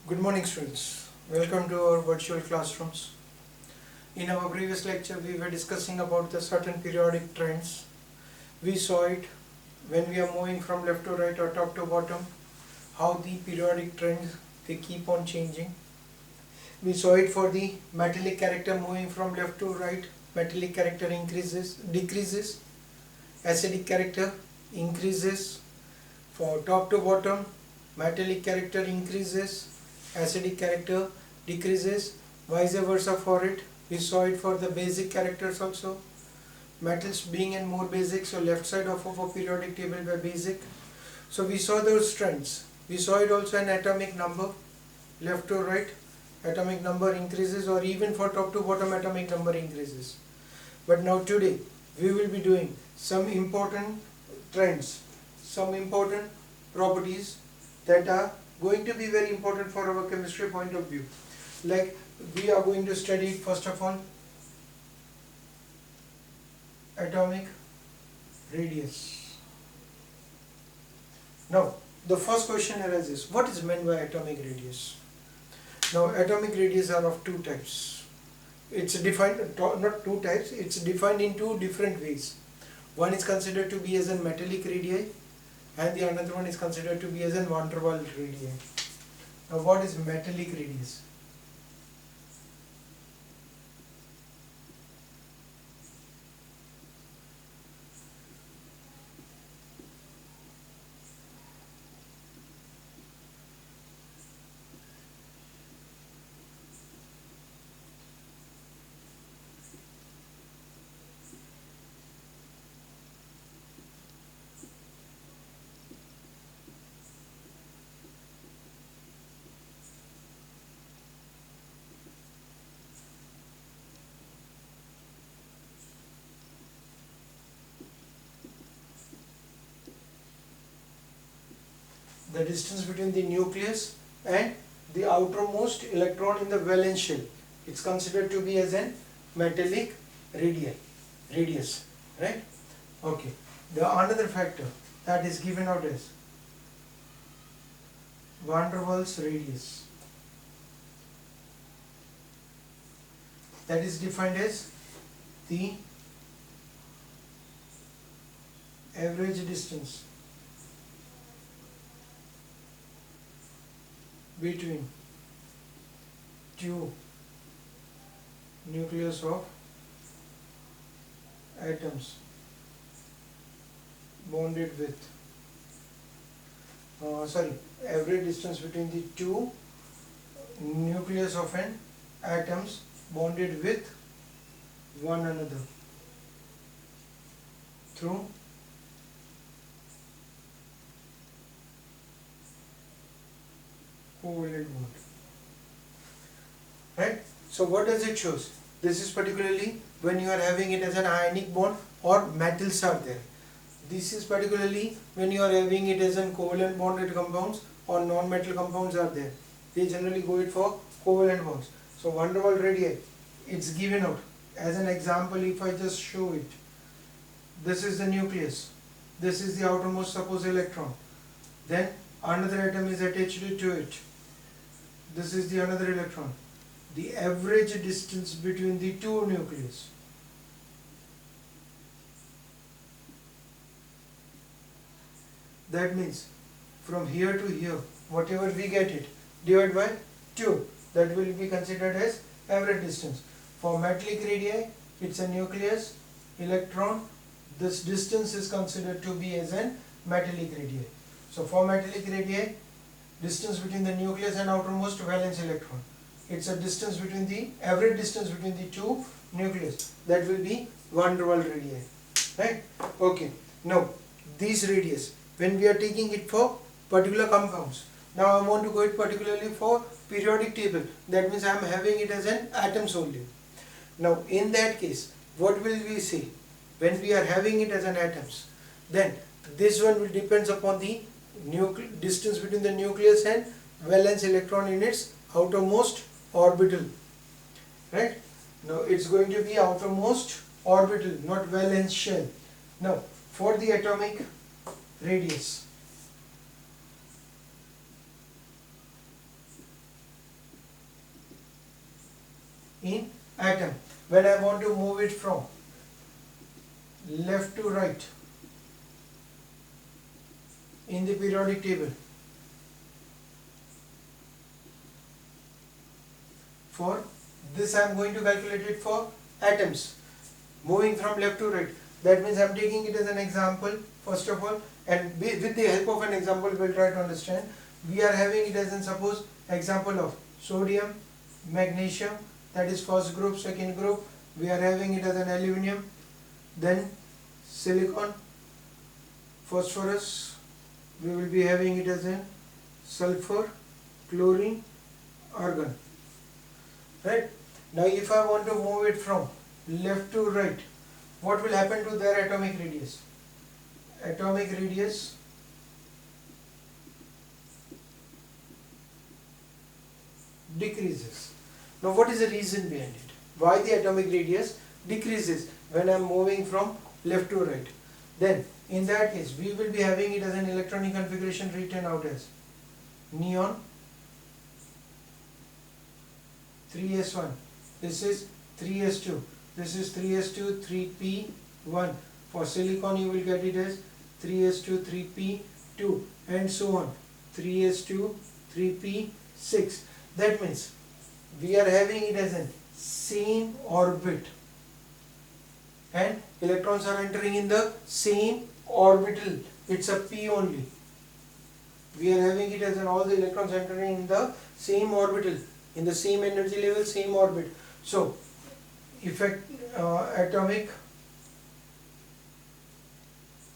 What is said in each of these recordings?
Good morning, students. Welcome to our virtual classrooms. In our previous lecture, we were discussing about the certain periodic trends. We saw it when we are moving from left to right or top to bottom, how the periodic trends they keep on changing. We saw it for the metallic character moving from left to right, metallic character increases, decreases, acidic character increases. For top to bottom, metallic character increases, acidic character decreases, vice versa for it. We saw it for the basic characters also. Metals being in more basic, so left side of a periodic table were basic. So we saw those trends. We saw it also in atomic number, left to right, atomic number increases, or even for top to bottom atomic number increases. But now today we will be doing some important trends, some important properties that are going to be very important for our chemistry point of view. Like we are going to study first of all atomic radius. Now the first question arises, what is meant by atomic radius? Now atomic radius are of two types. It's defined, not two types, it's defined in two different ways. One is considered to be as a metallic radii and the another one is considered to be as a van der Waals radii. Now what is metallic radius? The distance between the nucleus and the outermost electron in the valence shell. It's considered to be as an metallic radius, right? Okay. The another factor that is given out as van der Waals radius. That is defined as the average distance between two nucleus of atoms bonded with average distance between the two nucleus of an atoms bonded with one another through covalent bond, right? So what does it shows? This is particularly when you are having it as an ionic bond or metals are there. This is particularly when you are having it as an covalent bonded compounds or non-metal compounds are there. They generally go it for covalent bonds. So van der Waals radii, it's given out as an example. If I just show it, this is the nucleus, this is the outermost supposed electron, then another atom is attached to it, this is the another electron. The average distance between the two nucleus, that means from here to here, whatever we get it, divided by 2, that will be considered as average distance. For metallic radii, it's a nucleus, electron, this distance is considered to be as an metallic radii. So for metallic radii, distance between the nucleus and outermost valence electron, it's a distance between the average distance between the two nucleus, that will be van der Waals radii, right? Okay. Now these radius, when we are taking it for particular compounds, now I want to go it particularly for periodic table, that means I am having it as an atoms only. Now in that case, what will we say? When we are having it as an atoms, then this one will depends upon the distance between the nucleus and valence electron in its outermost orbital, right? Now it's going to be outermost orbital, not valence shell. Now for the atomic radius, in atom. When I want to move it from left to right in the periodic table, for this I am going to calculate it for atoms, moving from left to right. That means I am taking it as an example first of all, and with the help of an example we will try to understand. We are having it as an, suppose, example of sodium, magnesium, that is first group, second group. We are having it as an aluminum, then silicon, phosphorus, we will be having it as an sulfur, chlorine, argon. Right? Now if I want to move it from left to right, what will happen to their atomic radius? Atomic radius decreases. Now what is the reason behind it? Why the atomic radius decreases when I am moving from left to right? Then in that case we will be having it as an electronic configuration written out as neon 3s1, this is 3s2, this is 3s2 3p1. For silicon you will get it as 3s2 3p2 and so on, 3s2 3p6. That means we are having it as a same orbit and electrons are entering in the same orbital. It's a p only. We are having it as an all the electrons entering in the same orbital, in the same energy level, same orbit. So atomic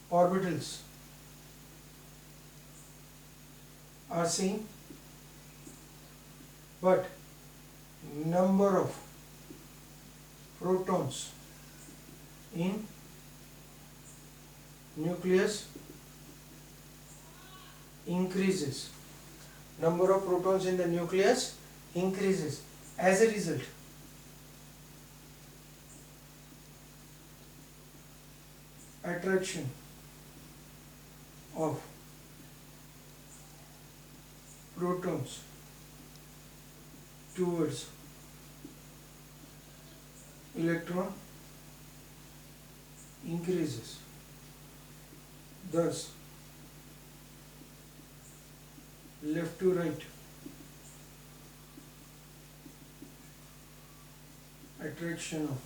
orbitals are same, but number of protons in nucleus increases. Number of protons in the nucleus increases. As a result, attraction of protons towards electron increases. Thus, left to right attraction of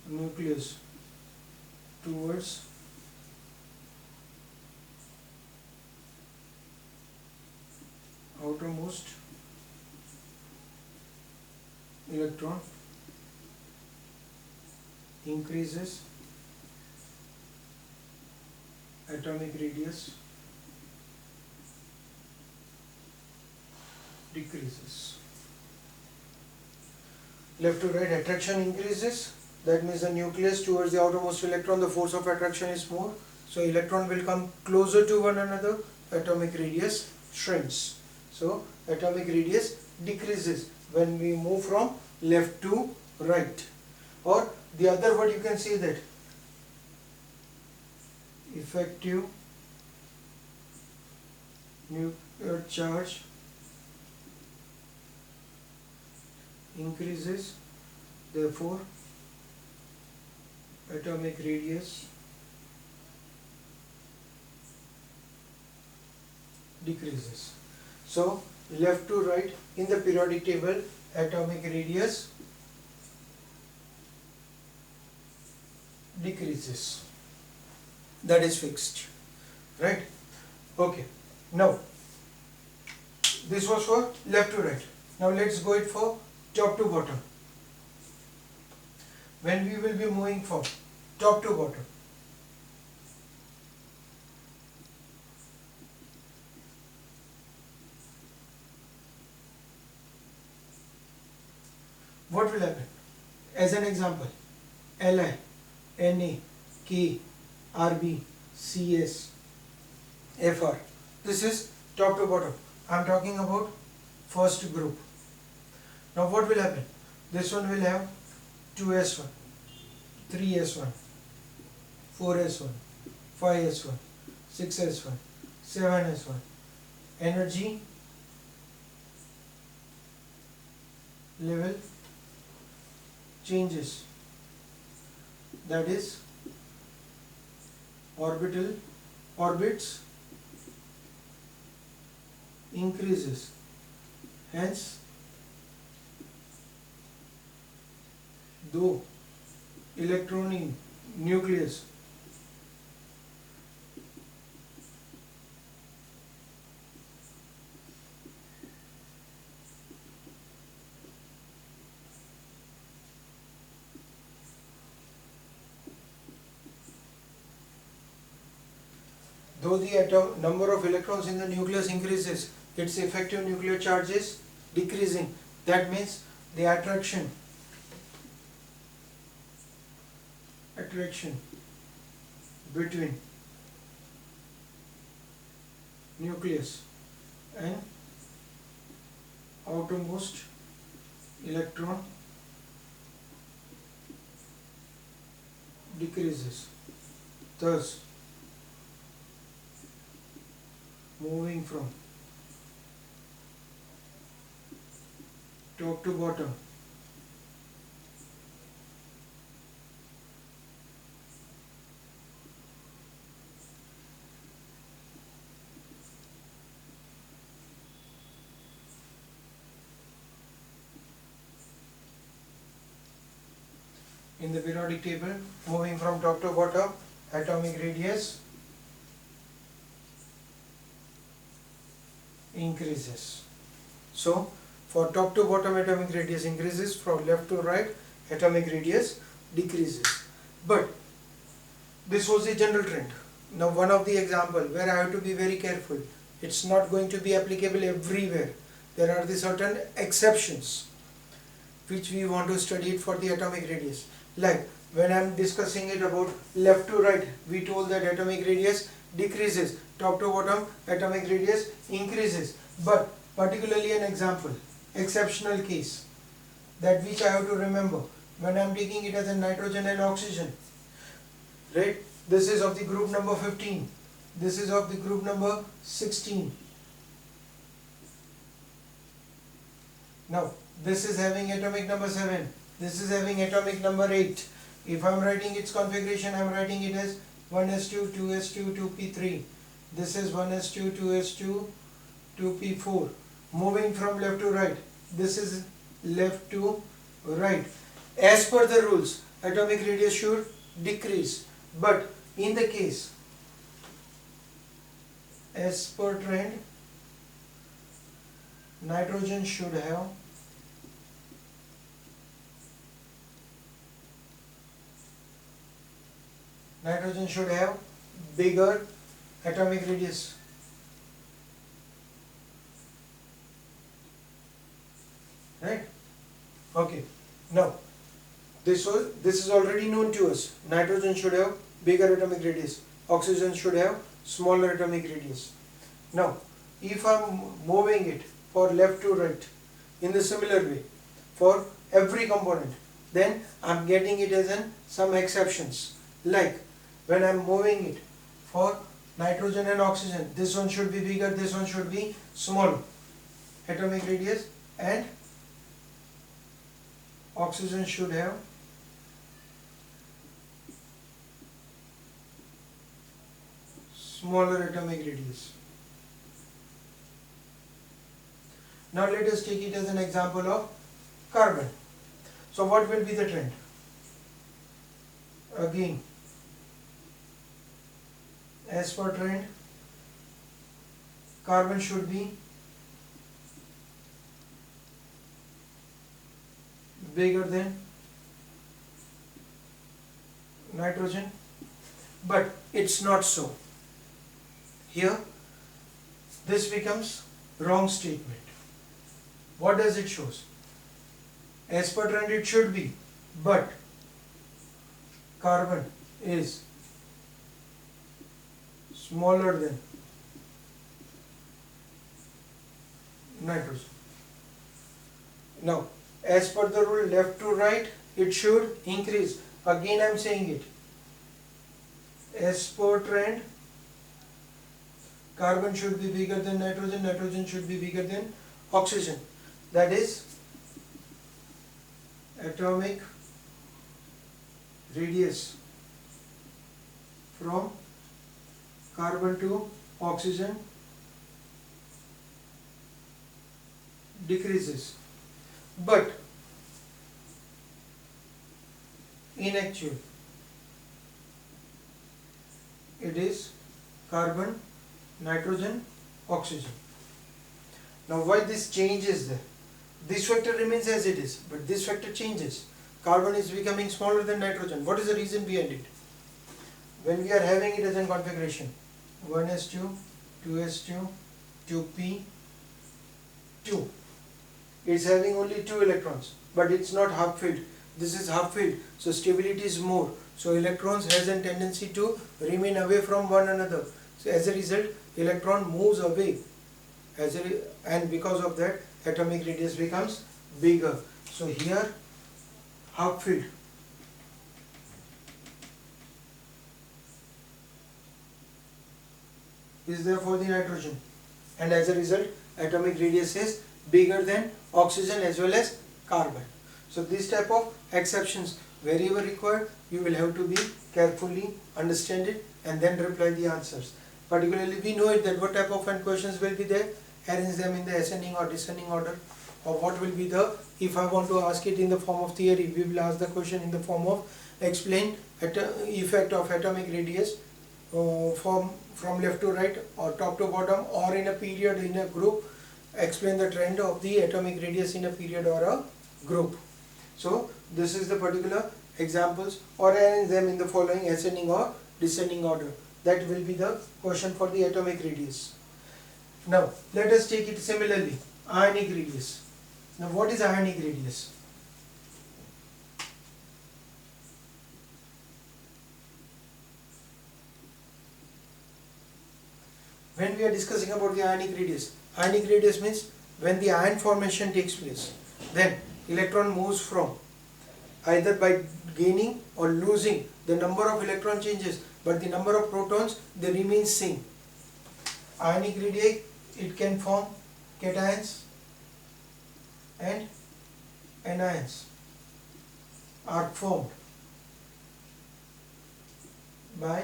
nucleus towards outermost electron increases, atomic radius decreases. Left to right attraction increases, that means the nucleus towards the outermost electron, the force of attraction is more, so electron will come closer to one another, atomic radius shrinks. So atomic radius decreases when we move from left to right. Or the other word you can say that effective nuclear charge increases, therefore atomic radius decreases. So left to right in the periodic table, atomic radius decreases. That is fixed, right? Okay. Now this was for left to right. Now let's go it for top to bottom. When we will be moving from top to bottom, what will happen? As an example, Li, Na, K, Rb, Cs, Fr. This is top to bottom. I am talking about first group. Now what will happen? This one will have 2s1, 3s1, 4s1, 5s1, 6s1, 7s1. Energy level changes, that is orbits increases, hence though electron in nucleus though the number of electrons in the nucleus increases, its effective nuclear charge is decreasing. That means the attraction between nucleus and outermost electron decreases. Thus, moving from top to bottom, in the periodic table, moving from top to bottom, atomic radius increases. So, for top to bottom atomic radius increases, from left to right atomic radius decreases. But this was the general trend. Now one of the example where I have to be very careful, it's not going to be applicable everywhere. There are the certain exceptions which we want to study it for the atomic radius. Like when I am discussing it about left to right, we told that atomic radius decreases, top to bottom atomic radius increases. But particularly an example, exceptional case, that which I have to remember when I am taking it as a nitrogen and oxygen, right? This is of the group number 15, this is of the group number 16. Now this is having atomic number 7, this is having atomic number 8. If I am writing its configuration, I am writing it as 1s2, 2s2, 2p3. This is 1s2, 2s2, 2p4. Moving from left to right, this is left to right. As per the rules, atomic radius should decrease. But in the case, as per trend, nitrogen should have bigger atomic radius. Right? Okay. Now, this is already known to us. Nitrogen should have bigger atomic radius. Oxygen should have smaller atomic radius. Now, if I am moving it for left to right in the similar way for every component, then I am getting it as in some exceptions. Like when I am moving it for nitrogen and oxygen, this one should be bigger, this one should be smaller atomic radius, and oxygen should have smaller atomic radius. Now let us take it as an example of carbon. So what will be the trend? Again, as per trend, carbon should be bigger than nitrogen, but it's not so. Here, this becomes wrong statement. What does it shows? As per trend it should be, but carbon is smaller than nitrogen. Now, as per the rule left to right, it should increase. Again I am saying it. As per trend, carbon should be bigger than nitrogen, nitrogen should be bigger than oxygen. That is, atomic radius from carbon to oxygen decreases, but in actual it is carbon, nitrogen, oxygen. Now why this change is there? This factor remains as it is, but this factor changes. Carbon is becoming smaller than nitrogen. What is the reason behind it? When we are having it as a configuration 1s2, 2s2, 2p, 2, it's having only 2 electrons, but it's not half filled. This is half filled, so stability is more. So electrons has a tendency to remain away from one another. So as a result, electron moves away, and because of that, atomic radius becomes bigger. So here, half filled is there for the nitrogen, and as a result, atomic radius is bigger than oxygen as well as carbon. So this type of exceptions, wherever required, you will have to be carefully understand it and then reply the answers. Particularly, we know it that what type of questions will be there, arrange them in the ascending or descending order, or what will be the, if I want to ask it in the form of theory, we will ask the question in the form of explain effect of atomic radius from left to right or top to bottom, or in a period, in a group, explain the trend of the atomic radius in a period or a group. So this is the particular examples, or arrange them in the following ascending or descending order. That will be the question for the atomic radius. Now let us take it similarly, ionic radius. Now what is ionic radius? When we are discussing about the ionic radius means when the ion formation takes place, then electron moves from either by gaining or losing, the number of electron changes, but the number of protons, they remain same. Ionic radii, it can form cations and anions are formed by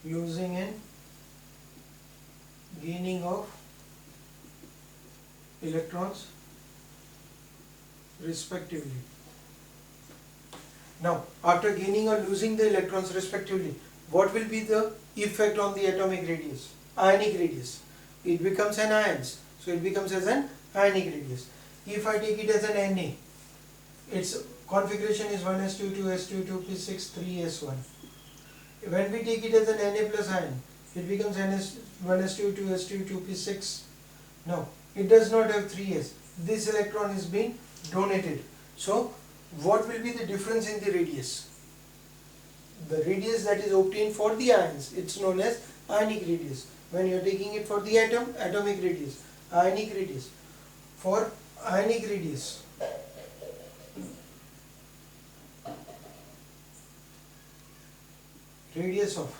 losing and gaining of electrons respectively. Now, after gaining or losing the electrons respectively, what will be the effect on the atomic radius? Ionic radius. It becomes an ions, so it becomes as an ionic radius. If I take it as an Na, its configuration is 1s2, 2s2, 2p6, 3s1. When we take it as an Na plus ion, it becomes 1s2, 2s2, 2p6. No, it does not have 3s. This electron is being donated. So, what will be the difference in the radius? The radius that is obtained for the ions, it's known as ionic radius. When you are taking it for the atom, atomic radius, ionic radius. For ionic radius, radius of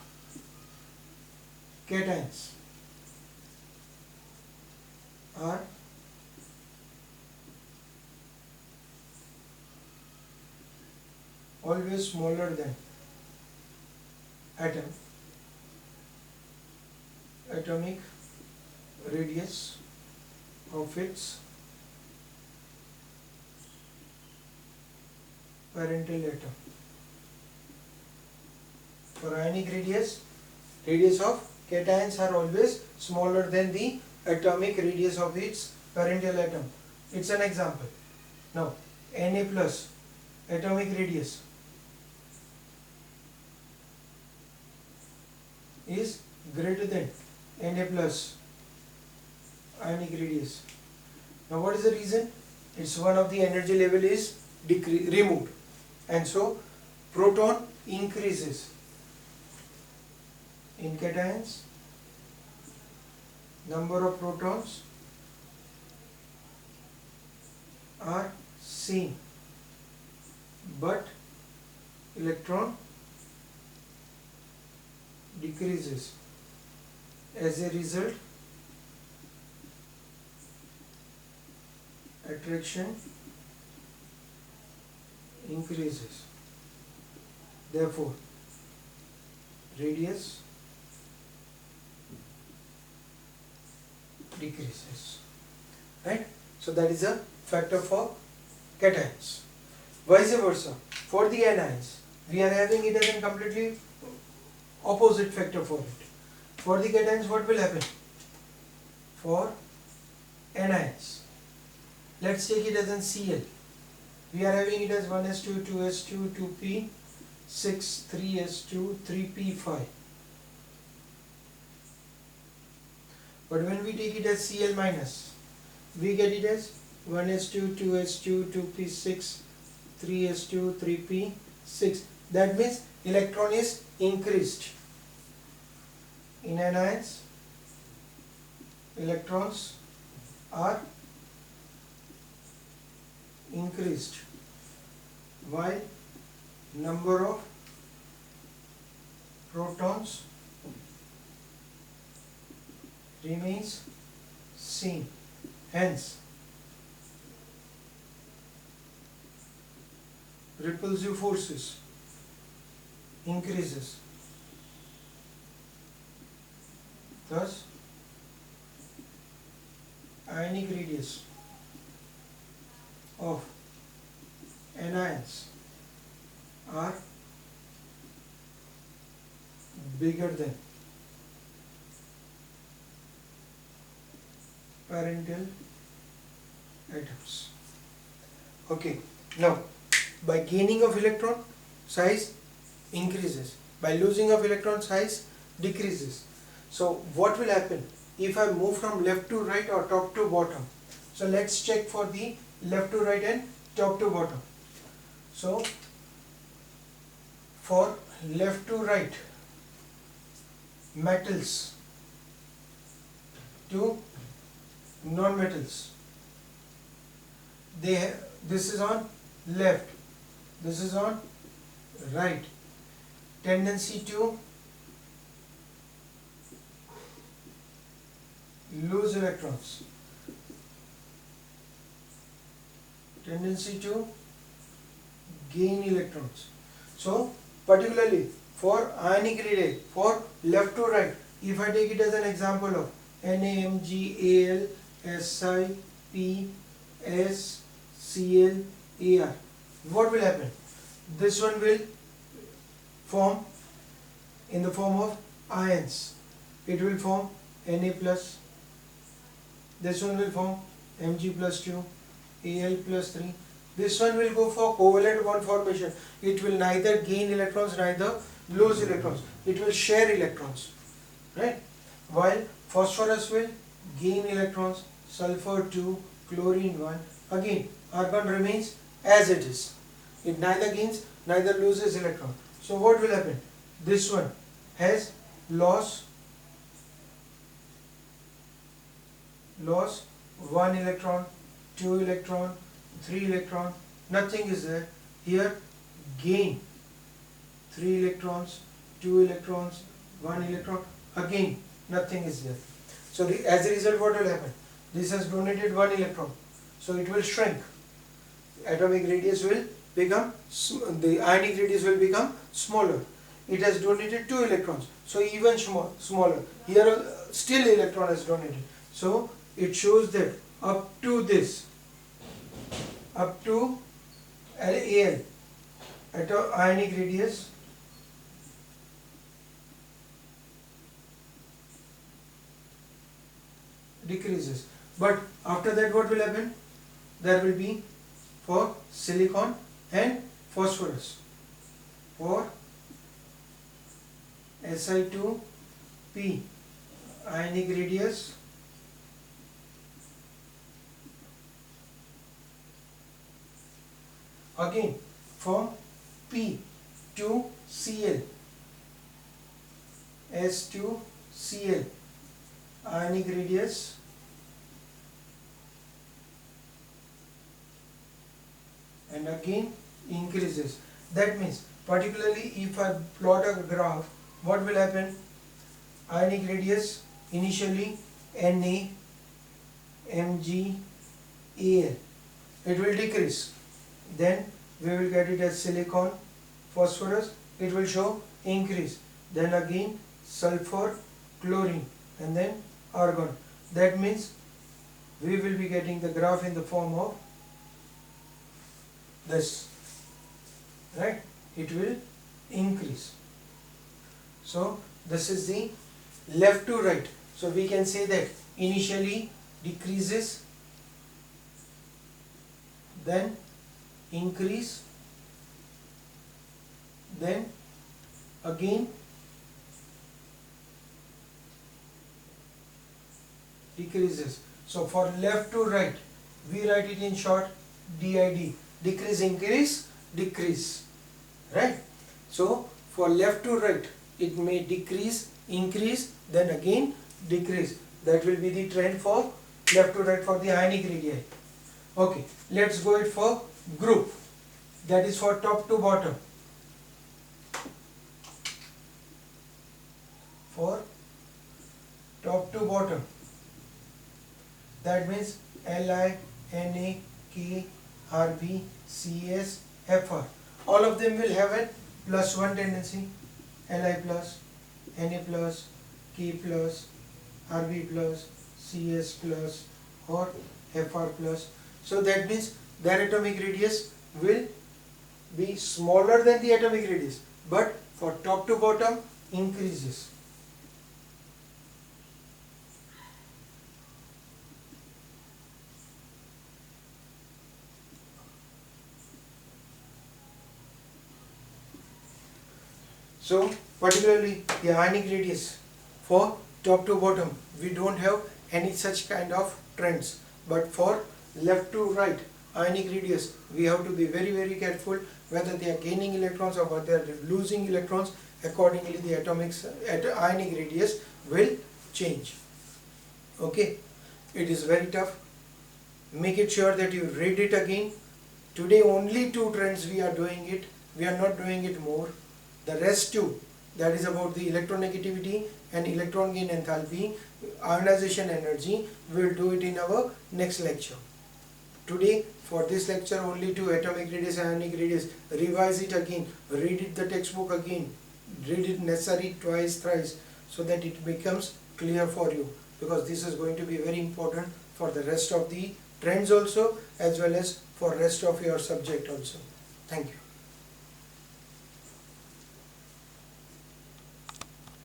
cations are always smaller than atomic radius of its parental atom. For ionic radius of cations are always smaller than the atomic radius of its parental atom. It's an example. Now, Na plus atomic radius is greater than Na plus ionic radius. Now what is the reason? It's one of the energy level is removed, and so proton increases in cations, number of protons are same, but electron decreases. As a result, attraction increases, therefore radius decreases, right? So that is a factor for cations. Vice versa, for the anions, we are having it as a completely opposite factor for it. For the cations, what will happen? For anions, let's take it as an Cl. We are having it as 1s2, 2s2, 2p, 6, 3s2, 3p5. But when we take it as Cl minus, we get it as 1s2, 2s2, 2p6, 3s2, 3p6. That means electron is increased. In anions, electrons are increased while number of protons remains same. Hence, repulsive forces increases. Thus, ionic radius of anions are bigger than parental atoms. Okay, now by gaining of electron, size increases. By losing of electron, size decreases. So what will happen if I move from left to right or top to bottom? So let's check for the left to right and top to bottom. So for left to right, metals to non-metals, this is on left, this is on right. Tendency to lose electrons, tendency to gain electrons. So particularly for ionic radii, for left to right, if I take it as an example of NaMgAl Si P S Cl Ar, what will happen? This one will form in the form of ions. It will form Na plus, this one will form Mg plus 2, Al plus 3. This one will go for covalent bond formation. It will neither gain electrons, neither lose electrons. It will share electrons, right? While phosphorus will gain electrons, sulfur 2, chlorine 1. Again, argon remains as it is. It neither gains, neither loses electron. So what will happen? This one has loss 1 electron, 2 electron, 3 electron, nothing is there. Here gain 3 electrons, 2 electrons, 1 electron, again nothing is there. So as a result, what will happen? This has donated 1 electron, so it will shrink. Atomic radius will become, the ionic radius will become smaller. It has donated 2 electrons, so even smaller. Here still electron is donated. So it shows that up to this, up to Al, ionic radius decreases. But after that, what will happen? There will be for silicon and phosphorus. For Si2P, ionic radius again from P to Cl, S2Cl, ionic radius and again increases. That means particularly if I plot a graph, what will happen? Ionic radius initially Na, Mg, Al, it will decrease. Then we will get it as silicon, phosphorus, it will show increase. Then again sulfur, chlorine, and then argon. That means we will be getting the graph in the form of this, right? It will increase. So this is the left to right. So we can say that initially decreases, then increase, then again decreases. So for left to right, we write it in short DID, decrease, increase, decrease, right? So for left to right, it may decrease, increase, then again decrease. That will be the trend for left to right for the ionic radii. Okay, let's go it for group. That is for top to bottom. For top to bottom, that means Li, Na, K, Rb, Cs, Fr. All of them will have a +1 tendency. Li plus, Na plus, K plus, Rb plus, Cs plus, or Fr plus. So that means their atomic radius will be smaller than the atomic radius, but for top to bottom increases. So particularly the ionic radius for top to bottom, we don't have any such kind of trends, but for left to right ionic radius, we have to be very careful whether they are gaining electrons or whether they are losing electrons. Accordingly the ionic radius will change. Okay, it is very tough. Make it sure that you read it again. Today only 2 trends we are doing it, we are not doing it more. The rest 2, that is about the electronegativity and electron gain enthalpy, ionization energy, we will do it in our next lecture. Today for this lecture only 2, atomic radius, ionic radius. Revise it again, read it the textbook again, read it necessary twice, thrice, so that it becomes clear for you, because this is going to be very important for the rest of the trends also, as well as for rest of your subject also. Thank you.